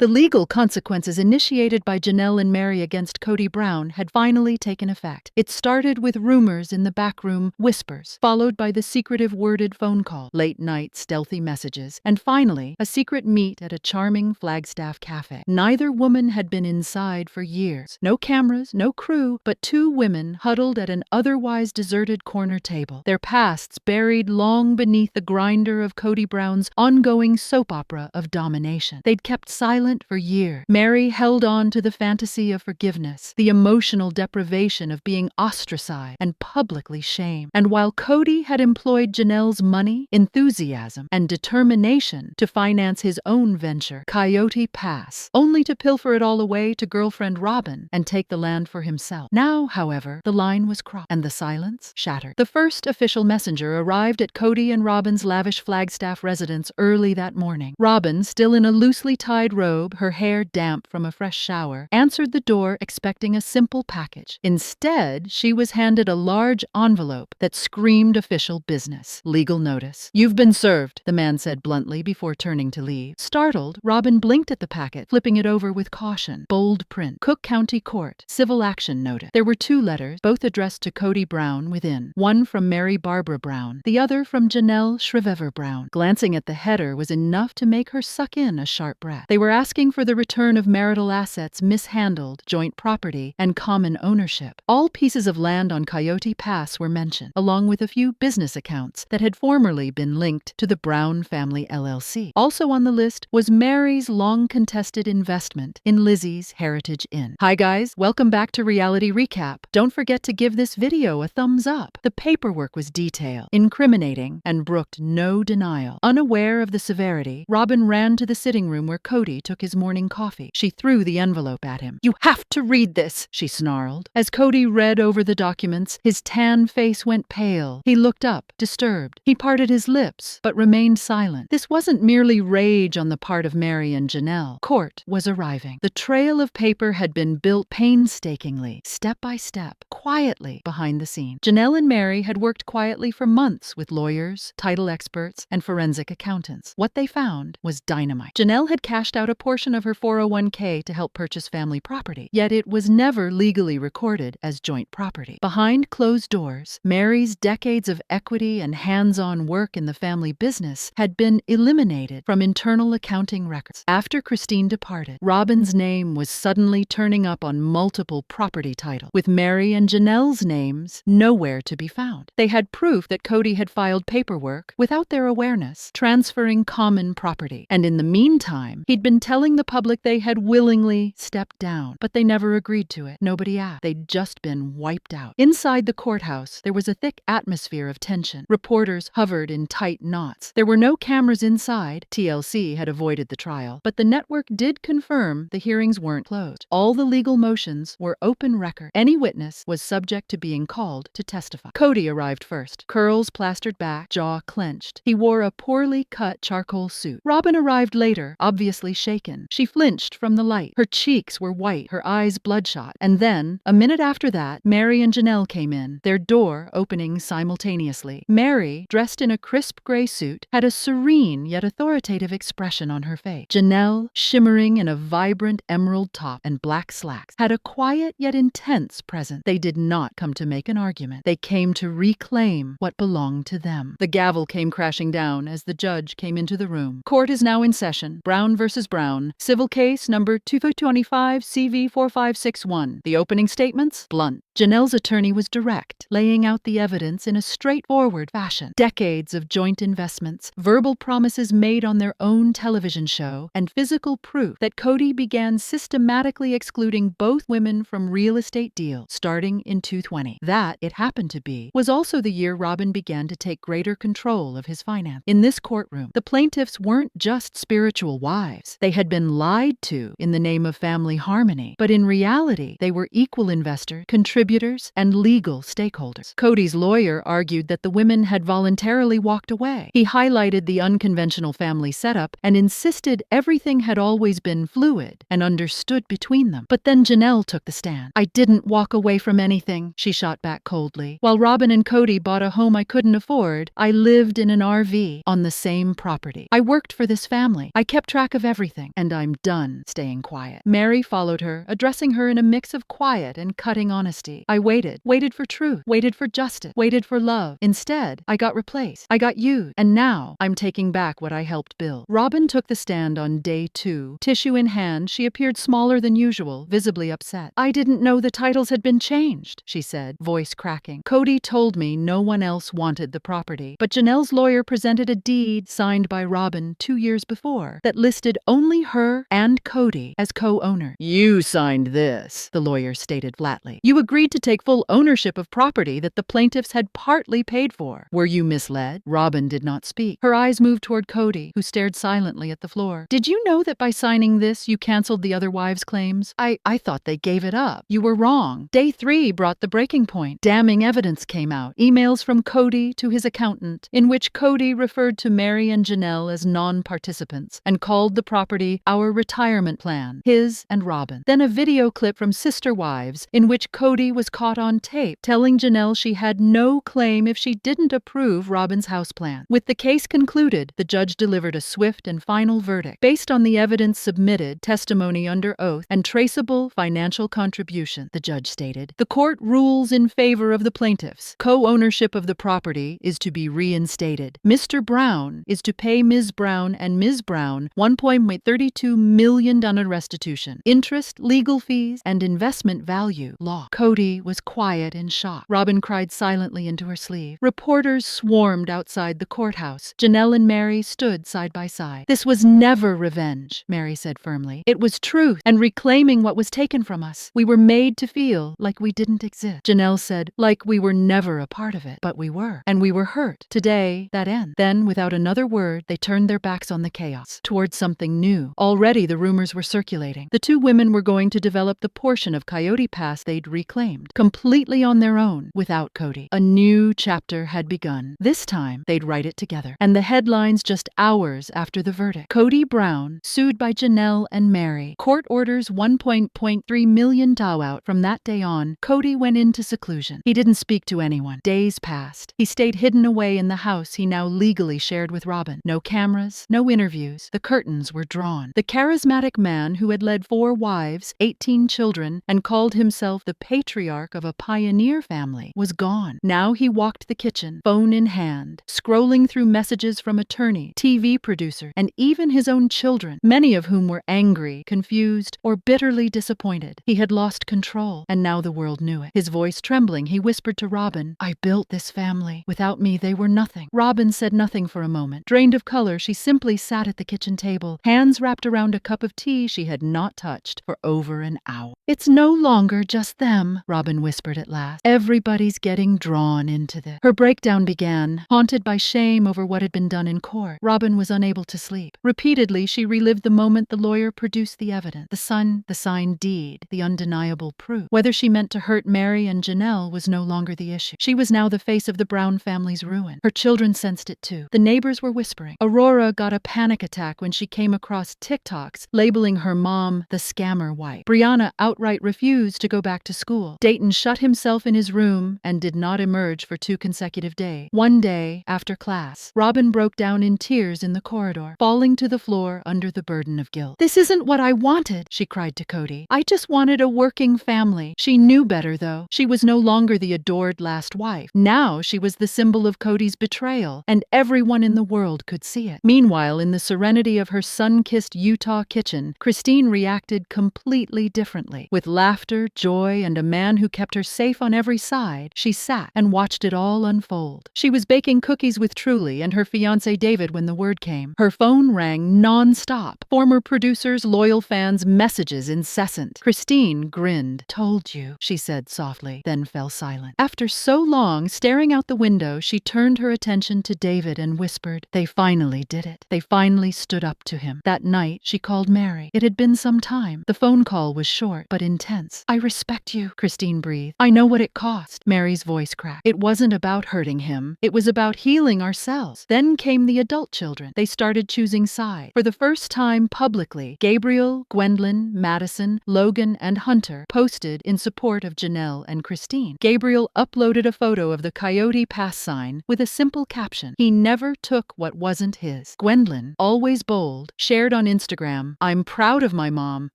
The legal consequences initiated by Janelle and Mary against Kody Brown had finally taken effect. It started with rumors in the backroom, whispers, followed by the secretive worded phone call, late-night stealthy messages, and finally, a secret meet at a charming Flagstaff cafe. Neither woman had been inside for years. No cameras, no crew, but two women huddled at an otherwise deserted corner table, their pasts buried long beneath the grinder of Kody Brown's ongoing soap opera of domination. They'd kept silent for years. Mary held on to the fantasy of forgiveness, the emotional deprivation of being ostracized and publicly shamed. And while Kody had employed Janelle's money, enthusiasm, and determination to finance his own venture, Coyote pass, only to pilfer it all away to girlfriend Robyn and take the land for himself. Now, however, the line was crossed, and the silence shattered. The first official messenger arrived at Cody and Robyn's lavish Flagstaff residence early that morning. Robyn, still in a loosely tied robe, her hair damp from a fresh shower, answered the door expecting a simple package. Instead, she was handed a large envelope that screamed official business. Legal notice. "You've been served," the man said bluntly before turning to leave. Startled, Robyn blinked at the packet, flipping it over with caution. Bold print. Cook County Court. Civil action notice. There were two letters, both addressed to Kody Brown within. One from Mary Barbara Brown, the other from Janelle Shrivever Brown. Glancing at the header was enough to make her suck in a sharp breath. They were asking for the return of marital assets mishandled, joint property, and common ownership. All pieces of land on Coyote Pass were mentioned, along with a few business accounts that had formerly been linked to the Brown Family LLC. Also on the list was Mary's long-contested investment in Lizzie's Heritage Inn. Hi guys, welcome back to Reality Recap. Don't forget to give this video a thumbs up. The paperwork was detailed, incriminating, and brooked no denial. Unaware of the severity, Robyn ran to the sitting room where Kody took his morning coffee. She threw the envelope at him. "You have to read this," she snarled. As Kody read over the documents, his tan face went pale. He looked up, disturbed. He parted his lips, but remained silent. This wasn't merely rage on the part of Mary and Janelle. Court was arriving. The trail of paper had been built painstakingly, step by step, quietly behind the scenes. Janelle and Mary had worked quietly for months with lawyers, title experts, and forensic accountants. What they found was dynamite. Janelle had cashed out a portion of her 401k to help purchase family property, yet it was never legally recorded as joint property. Behind closed doors, Mary's decades of equity and hands-on work in the family business had been eliminated from internal accounting records. After Christine departed, Robyn's name was suddenly turning up on multiple property titles, with Mary and Janelle's names nowhere to be found. They had proof that Kody had filed paperwork without their awareness, transferring common property. And in the meantime, he'd been telling the public they had willingly stepped down, but they never agreed to it. Nobody asked. They'd just been wiped out. Inside the courthouse, there was a thick atmosphere of tension. Reporters hovered in tight knots. There were no cameras inside. TLC had avoided the trial, but the network did confirm the hearings weren't closed. All the legal motions were open record. Any witness was subject to being called to testify. Kody arrived first, curls plastered back, jaw clenched. He wore a poorly cut charcoal suit. Robyn arrived later, obviously shaken. She flinched from the light. Her cheeks were white, her eyes bloodshot. And then, a minute after that, Mary and Janelle came in, their door opening simultaneously. Mary, dressed in a crisp gray suit, had a serene yet authoritative expression on her face. Janelle, shimmering in a vibrant emerald top and black slacks, had a quiet yet intense presence. They did not come to make an argument. They came to reclaim what belonged to them. The gavel came crashing down as the judge came into the room. Court is now in session. Brown versus Brown. Civil case number 225 CV 4561. The opening statements? Blunt. Janelle's attorney was direct, laying out the evidence in a straightforward fashion. Decades of joint investments, verbal promises made on their own television show, and physical proof that Kody began systematically excluding both women from real estate deals starting in 2020. That, it happened to be, was also the year Robyn began to take greater control of his finance. In this courtroom, the plaintiffs weren't just spiritual wives. They had been lied to in the name of family harmony, but in reality, they were equal investors, contributors contributors, and legal stakeholders. Kody's lawyer argued that the women had voluntarily walked away. He highlighted the unconventional family setup and insisted everything had always been fluid and understood between them. But then Janelle took the stand. "I didn't walk away from anything," she shot back coldly. "While Robyn and Kody bought a home I couldn't afford, I lived in an RV on the same property. I worked for this family. I kept track of everything, and I'm done staying quiet." Mary followed her, addressing her in a mix of quiet and cutting honesty. "I waited for truth, waited for justice, waited for love. Instead, I got replaced. I got used, and now I'm taking back what I helped build." Robyn took the stand on day 2. Tissue in hand, she appeared smaller than usual, visibly upset. "I didn't know the titles had been changed," she said, voice cracking. "Kody told me no one else wanted the property, but Janelle's lawyer presented a deed signed by Robyn 2 years before that listed only her and Kody as co-owners." "You signed this," the lawyer stated flatly. "You agreed to take full ownership of property that the plaintiffs had partly paid for. Were you misled?" Robyn did not speak. Her eyes moved toward Kody, who stared silently at the floor. "Did you know that by signing this you canceled the other wives' claims? I thought they gave it up. You were wrong." Day 3 brought the breaking point. Damning evidence came out. Emails from Kody to his accountant, in which Kody referred to Mary and Janelle as non-participants and called the property our retirement plan, his and Robyn. Then a video clip from Sister Wives, in which Kody was caught on tape telling Janelle she had no claim if she didn't approve Robyn's house plan. With the case concluded, the judge delivered a swift and final verdict. Based on the evidence submitted, testimony under oath, and traceable financial contribution, the judge stated, "The court rules in favor of the plaintiffs. Co-ownership of the property is to be reinstated. Mr. Brown is to pay Ms. Brown and Ms. Brown $1.32 million on restitution, interest, legal fees, and investment value, law." Kody was quiet in shock. Robyn cried silently into her sleeve. Reporters swarmed outside the courthouse. Janelle and Mary stood side by side. "This was never revenge," Mary said firmly. "It was truth and reclaiming what was taken from us. We were made to feel like we didn't exist." Janelle said, "Like we were never a part of it, but we were. And we were hurt. Today, that ends." Then, without another word, they turned their backs on the chaos, towards something new. Already the rumors were circulating. The two women were going to develop the portion of Coyote Pass they'd reclaimed, completely on their own, without Kody. A new chapter had begun. This time, they'd write it together. And the headlines just hours after the verdict. Kody Brown, sued by Janelle and Mary. Court orders $1.3 million out. From that day on, Kody went into seclusion. He didn't speak to anyone. Days passed. He stayed hidden away in the house he now legally shared with Robyn. No cameras, no interviews. The curtains were drawn. The charismatic man who had led 4 wives, 18 children, and called himself the patriarch of a pioneer family was gone. Now he walked the kitchen, phone in hand, scrolling through messages from attorney, TV producer, and even his own children, many of whom were angry, confused, or bitterly disappointed. He had lost control, and now the world knew it. His voice trembling, he whispered to Robyn, "I built this family. Without me, they were nothing." Robyn said nothing for a moment. Drained of color, she simply sat at the kitchen table, hands wrapped around a cup of tea she had not touched for over an hour. "It's no longer just them," Robyn whispered at last. "Everybody's getting drawn into this." Her breakdown began, haunted by shame over what had been done in court. Robyn was unable to sleep. Repeatedly, she relived the moment the lawyer produced the evidence, the signed deed, the undeniable proof. Whether she meant to hurt Mary and Janelle was no longer the issue. She was now the face of the Brown family's ruin. Her children sensed it too. The neighbors were whispering. Aurora got a panic attack when she came across TikToks labeling her mom the scammer wife. Brianna outright refused to go back to school. Dayton shut himself in his room and did not emerge for 2 consecutive days. One day, after class, Robyn broke down in tears in the corridor, falling to the floor under the burden of guilt. "This isn't what I wanted," she cried to Kody. "I just wanted a working family." She knew better, though. She was no longer the adored last wife. Now she was the symbol of Kody's betrayal, and everyone in the world could see it. Meanwhile, in the serenity of her sun-kissed Utah kitchen, Christine reacted completely differently. With laughter, joy, and a man who kept her safe on every side, she sat and watched it all unfold. She was baking cookies with Truly and her fiancé David when the word came. Her phone rang non-stop. Former producers, loyal fans, messages incessant. Christine grinned. "Told you," she said softly, then fell silent. After so long staring out the window, she turned her attention to David and whispered, "They finally did it. They finally stood up to him." That night, she called Mary. It had been some time. The phone call was short but intense. "I respect you," Christine Christine breathed. I know what it cost. Mary's voice cracked. It wasn't about hurting him. It was about healing ourselves. Then came the adult children. They started choosing sides. For the first time publicly, Gabriel, Gwendolyn, Madison, Logan, and Hunter posted in support of Janelle and Christine. Gabriel uploaded a photo of the Coyote pass sign with a simple caption. He never took what wasn't his. Gwendolyn, always bold, shared on Instagram, I'm proud of my mom,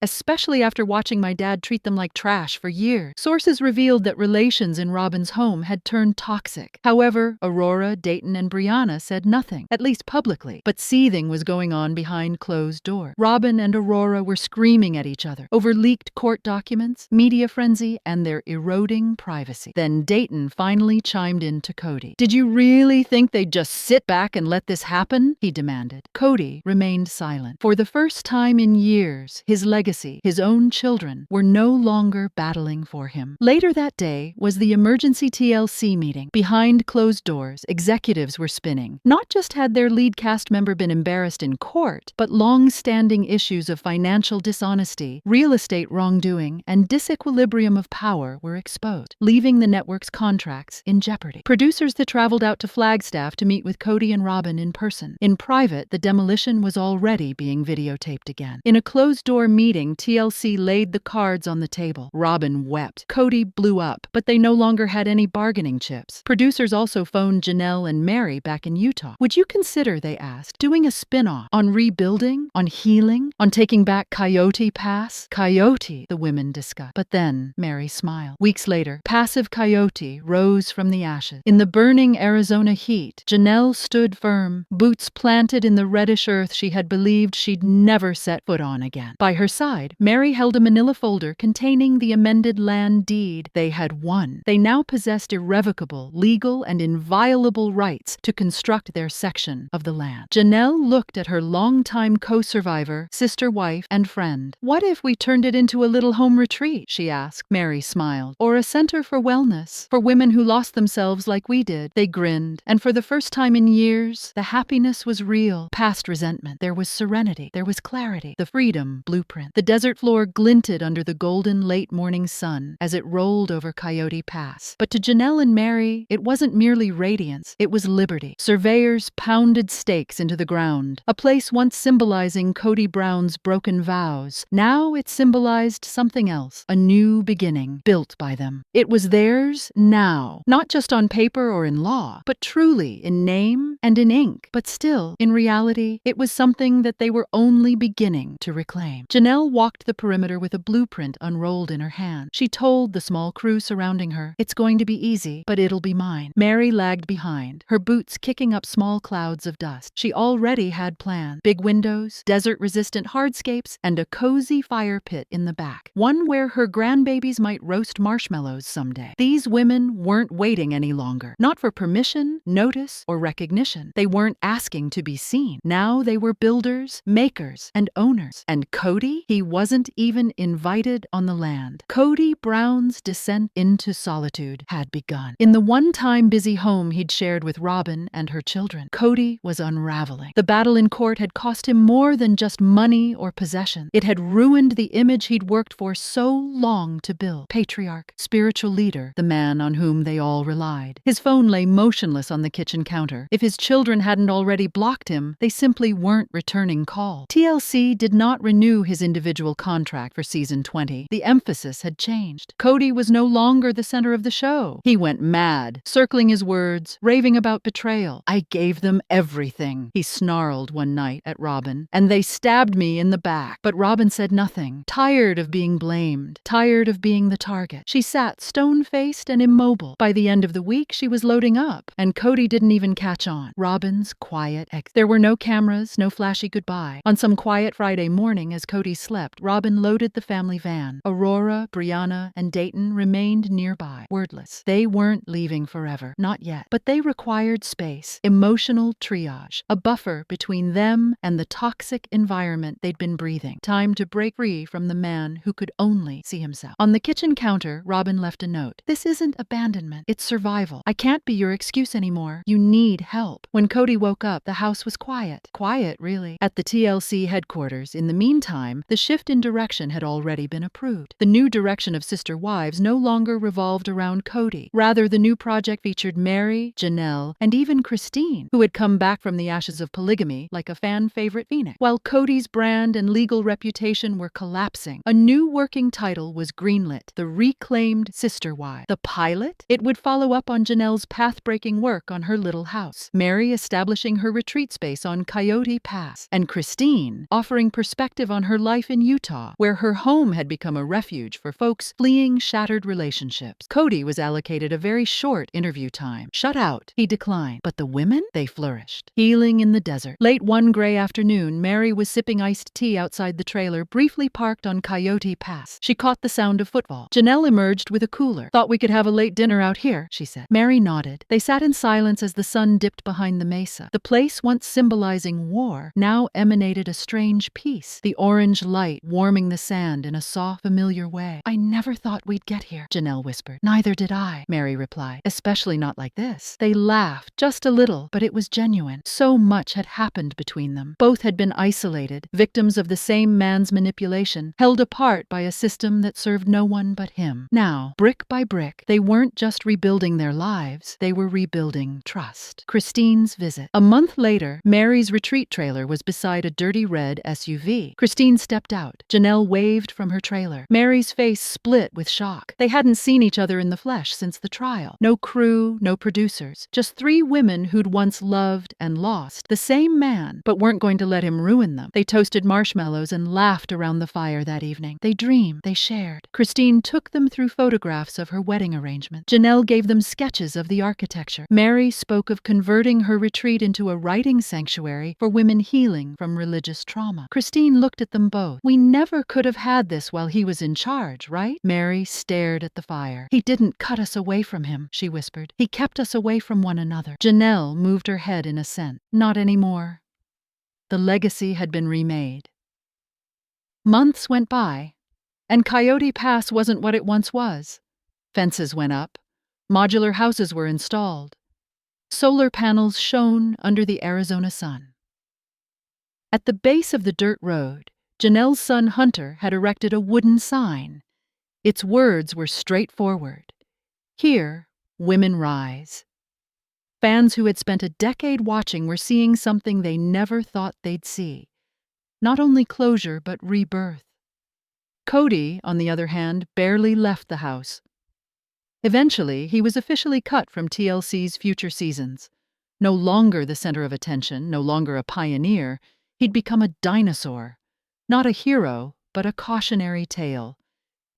especially after watching my dad treat them like trash for years. Sources revealed that relations in Robyn's home had turned toxic. However, Aurora, Dayton, and Brianna said nothing, at least publicly, but seething was going on behind closed doors. Robyn and Aurora were screaming at each other over leaked court documents, media frenzy, and their eroding privacy. Then Dayton finally chimed in to Kody. Did you really think they'd just sit back and let this happen? He demanded. Kody remained silent. For the first time in years, his legacy, his own children, were no longer battling for him. Later that day was the emergency TLC meeting. Behind closed doors, executives were spinning. Not just had their lead cast member been embarrassed in court, but long-standing issues of financial dishonesty, real estate wrongdoing, and disequilibrium of power were exposed, leaving the network's contracts in jeopardy. Producers that traveled out to Flagstaff to meet with Cody and Robyn in person. In private, the demolition was already being videotaped again. In a closed-door meeting, TLC laid the cards on the table. Robyn wept. Kody blew up, but they no longer had any bargaining chips. Producers also phoned Janelle and Mary back in Utah. Would you consider, they asked, doing a spin-off on rebuilding, on healing, on taking back Coyote Pass? Coyote, the women discussed. But then Mary smiled. Weeks later, passive Coyote rose from the ashes. In the burning Arizona heat, Janelle stood firm, boots planted in the reddish earth she had believed she'd never set foot on again. By her side, Mary held a manila folder containing the amended land deed. They had won. They now possessed irrevocable, legal, and inviolable rights to construct their section of the land. Janelle looked at her longtime co-survivor, sister, wife, and friend. What if we turned it into a little home retreat, she asked. Mary smiled. Or a center for wellness, for women who lost themselves like we did. They grinned, and for the first time in years, the happiness was real. Past resentment. There was serenity. There was clarity. The freedom blueprint. The desert floor glinted under the golden late morning sun as it rolled over Coyote Pass. But to Janelle and Mary, it wasn't merely radiance. It was liberty. Surveyors pounded stakes into the ground. A place once symbolizing Kody Brown's broken vows. Now it symbolized something else. A new beginning, built by them. It was theirs now. Not just on paper or in law, but truly in name and in ink. But still, in reality, it was something that they were only beginning to reclaim. Janelle walked the perimeter with a blueprint unrolled in her hand. She told the small crew surrounding her, it's going to be easy, but it'll be mine. Mary lagged behind, her boots kicking up small clouds of dust. She already had plans. Big windows, desert-resistant hardscapes, and a cozy fire pit in the back. One where her grandbabies might roast marshmallows someday. These women weren't waiting any longer. Not for permission, notice, or recognition. They weren't asking to be seen. Now they were builders, makers, and owners. And Kody? He wasn't even invited on the land. Kody Brown's descent into solitude had begun. In the one-time busy home he'd shared with Robyn and her children, Kody was unraveling. The battle in court had cost him more than just money or possession. It had ruined the image he'd worked for so long to build. Patriarch, spiritual leader, the man on whom they all relied. His phone lay motionless on the kitchen counter. If his children hadn't already blocked him, they simply weren't returning calls. TLC did not renew his individual contract for season 20. The emphasis had changed. Kody was no longer the center of the show. He went mad, circling his words, raving about betrayal. I gave them everything, he snarled one night at Robyn, and they stabbed me in the back. But Robyn said nothing, tired of being blamed, tired of being the target. She sat stone-faced and immobile. By the end of the week, she was loading up, and Kody didn't even catch on. Robyn's quiet exit. There were no cameras, no flashy goodbye. On some quiet Friday morning, as Kody slept, Robyn loaded the family van. Aurora, Brianna, and Dayton remained nearby, wordless. They weren't leaving forever. Not yet. But they required space, emotional triage, a buffer between them and the toxic environment they'd been breathing. Time to break free from the man who could only see himself. On the kitchen counter, Robyn left a note. This isn't abandonment. It's survival. I can't be your excuse anymore. You need help. When Kody woke up, the house was quiet. Quiet, really. At the TLC headquarters, in the meantime, the shift in direction had already been approved. The new direction of Sister sister wives no longer revolved around Kody. Rather, the new project featured Mary, Janelle, and even Christine, who had come back from the ashes of polygamy like a fan-favorite phoenix. While Kody's brand and legal reputation were collapsing, a new working title was greenlit: The Reclaimed Sister Wives. The pilot? It would follow up on Janelle's path-breaking work on her little house, Mary establishing her retreat space on Coyote Pass, and Christine offering perspective on her life in Utah, where her home had become a refuge for folks fleeing shattered relationships. Kody was allocated a very short interview time. Shut out, he declined. But the women? They flourished. Healing in the desert. Late one gray afternoon, Mary was sipping iced tea outside the trailer briefly parked on Coyote Pass. She caught the sound of footfall. Janelle emerged with a cooler. "Thought we could have a late dinner out here," she said. Mary nodded. They sat in silence as the sun dipped behind the mesa. The place, once symbolizing war, now emanated a strange peace, the orange light warming the sand in a soft, familiar way. "I never thought we'd get here," Janelle whispered. "Neither did I," Mary replied. "Especially not like this." They laughed, just a little, but it was genuine. So much had happened between them. Both had been isolated, victims of the same man's manipulation, held apart by a system that served no one but him. Now, brick by brick, they weren't just rebuilding their lives, they were rebuilding trust. Christine's visit. A month later, Mary's retreat trailer was beside a dirty red SUV. Christine stepped out. Janelle waved from her trailer. Mary's face split with shock. They hadn't seen each other in the flesh since the trial. No crew, no producers. Just three women who'd once loved and lost the same man, but weren't going to let him ruin them. They toasted marshmallows and laughed around the fire that evening. They dreamed. They shared. Christine took them through photographs of her wedding arrangement. Janelle gave them sketches of the architecture. Mary spoke of converting her retreat into a writing sanctuary for women healing from religious trauma. Christine looked at them both. "We never could have had this while he was in charge, right?" Mary stared at the fire. "He didn't cut us away from him," she whispered. "He kept us away from one another." Janelle moved her head in assent. "Not anymore." The legacy had been remade. Months went by, and Coyote Pass wasn't what it once was. Fences went up. Modular houses were installed. Solar panels shone under the Arizona sun. At the base of the dirt road, Janelle's son Hunter had erected a wooden sign. Its words were straightforward: "Here, women rise." Fans who had spent a decade watching were seeing something they never thought they'd see. Not only closure, but rebirth. Kody, on the other hand, barely left the house. Eventually, he was officially cut from TLC's future seasons. No longer the center of attention, no longer a pioneer, he'd become a dinosaur. Not a hero, but a cautionary tale.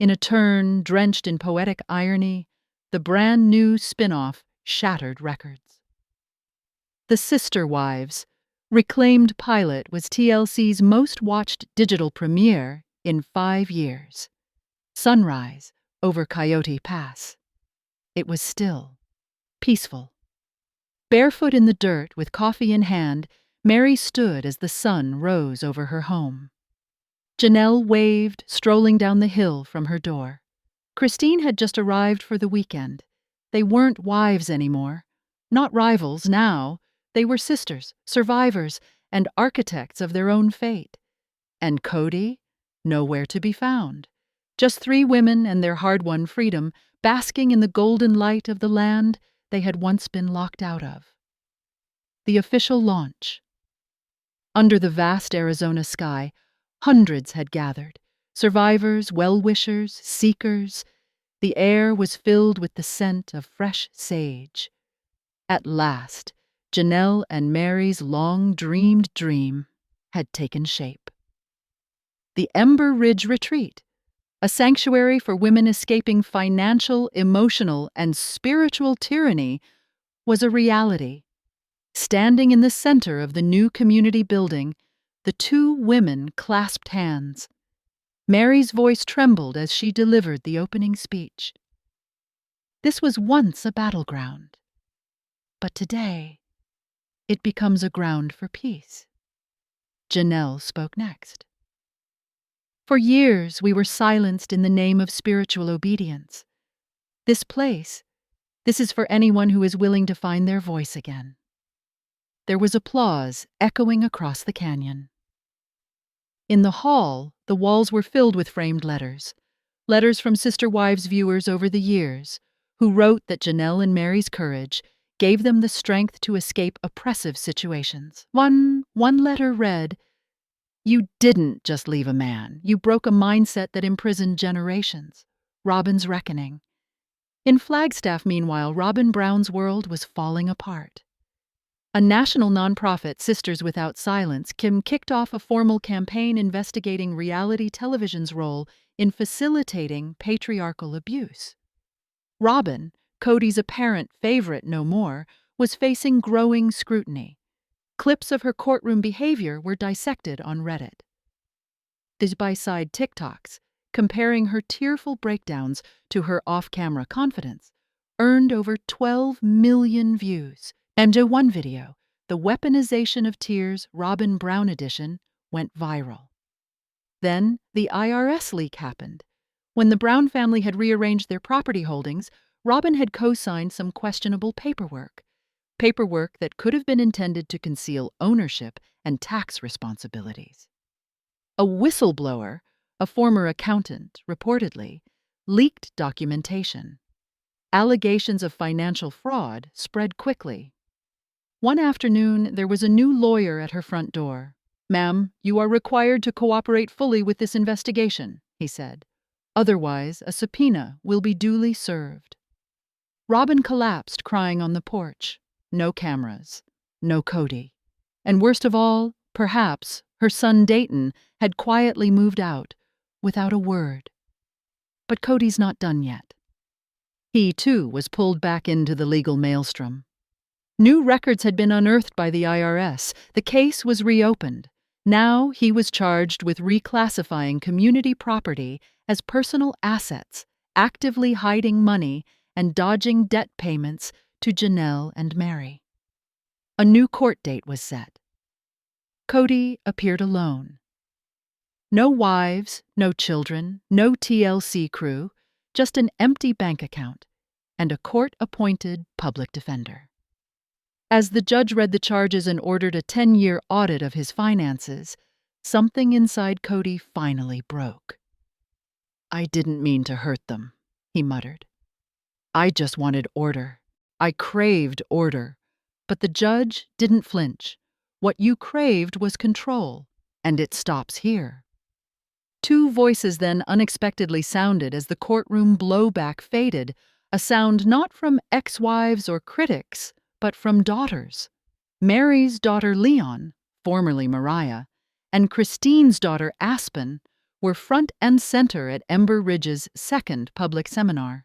In a turn drenched in poetic irony, the brand new spin-off shattered records. The Sister Wives, reclaimed pilot, was TLC's most watched digital premiere in 5 years. Sunrise over Coyote Pass. It was still, peaceful. Barefoot in the dirt, with coffee in hand, Mary stood as the sun rose over her home. Janelle waved, strolling down the hill from her door. Christine had just arrived for the weekend. They weren't wives anymore. Not rivals now. They were sisters, survivors, and architects of their own fate. And Kody? Nowhere to be found. Just 3 women and their hard-won freedom, basking in the golden light of the land they had once been locked out of. The official launch. Under the vast Arizona sky, hundreds had gathered. Survivors, well-wishers, seekers. The air was filled with the scent of fresh sage. At last, Janelle and Mary's long-dreamed dream had taken shape. The Ember Ridge Retreat, a sanctuary for women escaping financial, emotional, and spiritual tyranny, was a reality. Standing in the center of the new community building, the 2 women clasped hands. Mary's voice trembled as she delivered the opening speech. This was once a battleground, but today it becomes a ground for peace. Janelle spoke next. For years, we were silenced in the name of spiritual obedience. This place, this is for anyone who is willing to find their voice again. There was applause echoing across the canyon. In the hall, the walls were filled with framed letters. Letters from Sister Wives viewers over the years, who wrote that Janelle and Mary's courage gave them the strength to escape oppressive situations. One letter read, "You didn't just leave a man. You broke a mindset that imprisoned generations. Robyn's reckoning." In Flagstaff, meanwhile, Robyn Brown's world was falling apart. A national nonprofit, Sisters Without Silence, kicked off a formal campaign investigating reality television's role in facilitating patriarchal abuse. Robyn, Kody's apparent favorite no more, was facing growing scrutiny. Clips of her courtroom behavior were dissected on Reddit. The by-side TikToks, comparing her tearful breakdowns to her off-camera confidence, earned over 12 million views. And one video, the Weaponization of Tears Robyn Brown edition, went viral. Then the IRS leak happened. When the Brown family had rearranged their property holdings, Robyn had co-signed some questionable paperwork that could have been intended to conceal ownership and tax responsibilities. A whistleblower, a former accountant, reportedly, leaked documentation. Allegations of financial fraud spread quickly. One afternoon, there was a new lawyer at her front door. "Ma'am, you are required to cooperate fully with this investigation," he said. "Otherwise, a subpoena will be duly served." Robyn collapsed, crying on the porch. No cameras, no Kody. And worst of all, perhaps, her son Dayton had quietly moved out, without a word. But Kody's not done yet. He, too, was pulled back into the legal maelstrom. New records had been unearthed by the IRS. The case was reopened. Now he was charged with reclassifying community property as personal assets, actively hiding money, and dodging debt payments to Janelle and Mary. A new court date was set. Kody appeared alone. No wives, no children, no TLC crew, just an empty bank account and a court-appointed public defender. As the judge read the charges and ordered a 10-year audit of his finances, something inside Kody finally broke. "I didn't mean to hurt them," he muttered. "I just wanted order. I craved order. But the judge didn't flinch. What you craved was control, and it stops here." Two voices then unexpectedly sounded as the courtroom blowback faded, a sound not from ex-wives or critics, but from daughters. Mary's daughter Leon, formerly Mariah, and Christine's daughter Aspen were front and center at Ember Ridge's second public seminar.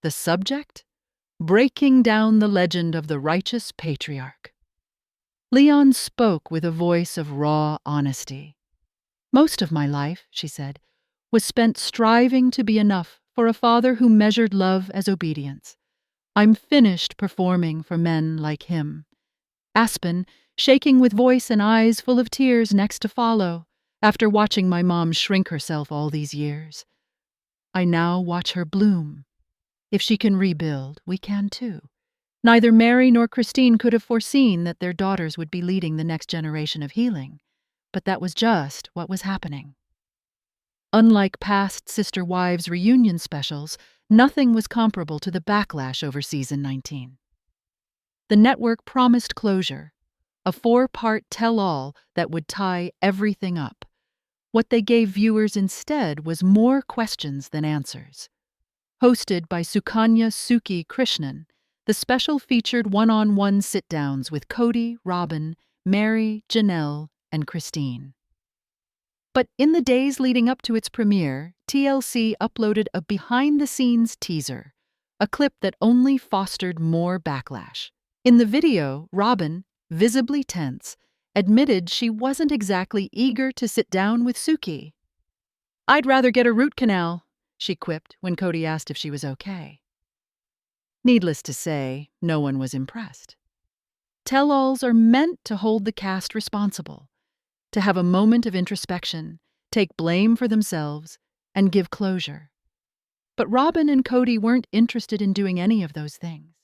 The subject? Breaking down the legend of the righteous patriarch. Leon spoke with a voice of raw honesty. "Most of my life," she said, "was spent striving to be enough for a father who measured love as obedience. I'm finished performing for men like him." Aspen, shaking with voice and eyes full of tears, next to follow, after watching my mom shrink herself all these years. "I now watch her bloom. If she can rebuild, we can too." Neither Mary nor Christine could have foreseen that their daughters would be leading the next generation of healing, but that was just what was happening. Unlike past Sister Wives reunion specials, nothing was comparable to the backlash over season 19. The network promised closure, a 4-part tell-all that would tie everything up. What they gave viewers instead was more questions than answers. Hosted by Sukanya Suki Krishnan, the special featured one-on-one sit-downs with Kody, Robyn, Mary, Janelle, and Christine. But in the days leading up to its premiere, TLC uploaded a behind-the-scenes teaser, a clip that only fostered more backlash. In the video, Robyn, visibly tense, admitted she wasn't exactly eager to sit down with Suki. "I'd rather get a root canal," she quipped when Kody asked if she was okay. Needless to say, no one was impressed. Tell-alls are meant to hold the cast responsible, to have a moment of introspection, take blame for themselves, and give closure. But Robyn and Kody weren't interested in doing any of those things.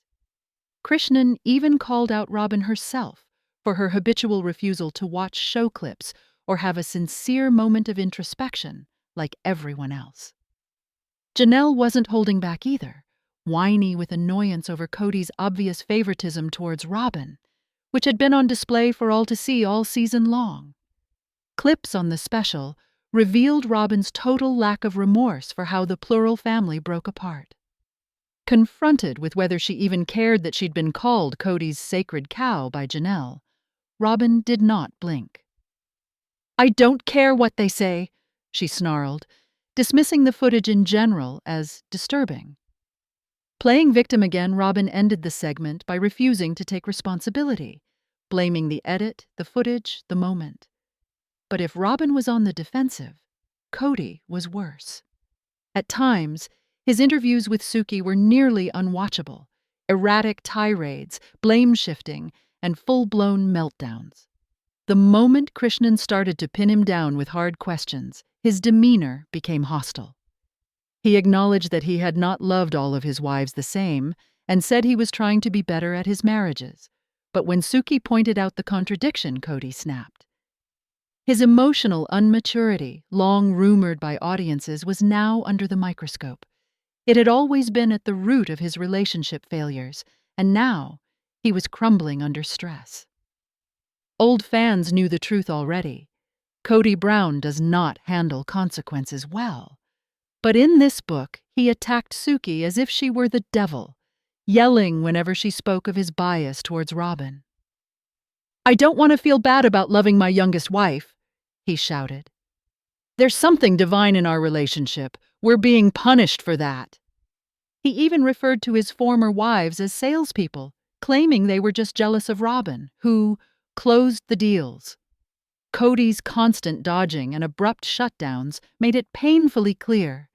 Krishnan even called out Robyn herself for her habitual refusal to watch show clips or have a sincere moment of introspection like everyone else. Janelle wasn't holding back either, whiny with annoyance over Kody's obvious favoritism towards Robyn, which had been on display for all to see all season long. Clips on the special revealed Robyn's total lack of remorse for how the plural family broke apart. Confronted with whether she even cared that she'd been called Kody's sacred cow by Janelle, Robyn did not blink. "I don't care what they say," she snarled, dismissing the footage in general as disturbing. Playing victim again, Robyn ended the segment by refusing to take responsibility, blaming the edit, the footage, the moment. But if Robyn was on the defensive, Kody was worse. At times, his interviews with Suki were nearly unwatchable, erratic tirades, blame-shifting, and full-blown meltdowns. The moment Krishnan started to pin him down with hard questions, his demeanor became hostile. He acknowledged that he had not loved all of his wives the same and said he was trying to be better at his marriages. But when Suki pointed out the contradiction, Kody snapped. His emotional unmaturity, long rumored by audiences, was now under the microscope. It had always been at the root of his relationship failures, and now he was crumbling under stress. Old fans knew the truth already. Kody Brown does not handle consequences well. But in this book, he attacked Suki as if she were the devil, yelling whenever she spoke of his bias towards Robyn. "I don't want to feel bad about loving my youngest wife," he shouted. "There's something divine in our relationship. We're being punished for that." He even referred to his former wives as salespeople, claiming they were just jealous of Robyn, who closed the deals. Kody's constant dodging and abrupt shutdowns made it painfully clear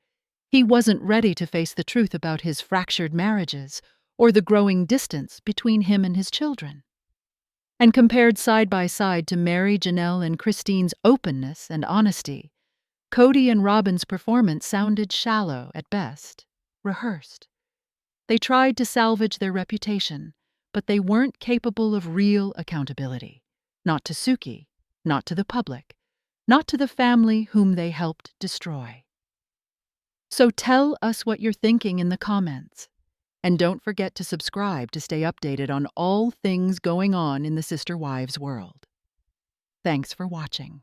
he wasn't ready to face the truth about his fractured marriages or the growing distance between him and his children. And compared side by side to Mary, Janelle, and Christine's openness and honesty, Kody and Robyn's performance sounded shallow at best, rehearsed. They tried to salvage their reputation, but they weren't capable of real accountability. Not to Suki, not to the public, not to the family whom they helped destroy. So tell us what you're thinking in the comments. And don't forget to subscribe to stay updated on all things going on in the Sister Wives world. Thanks for watching.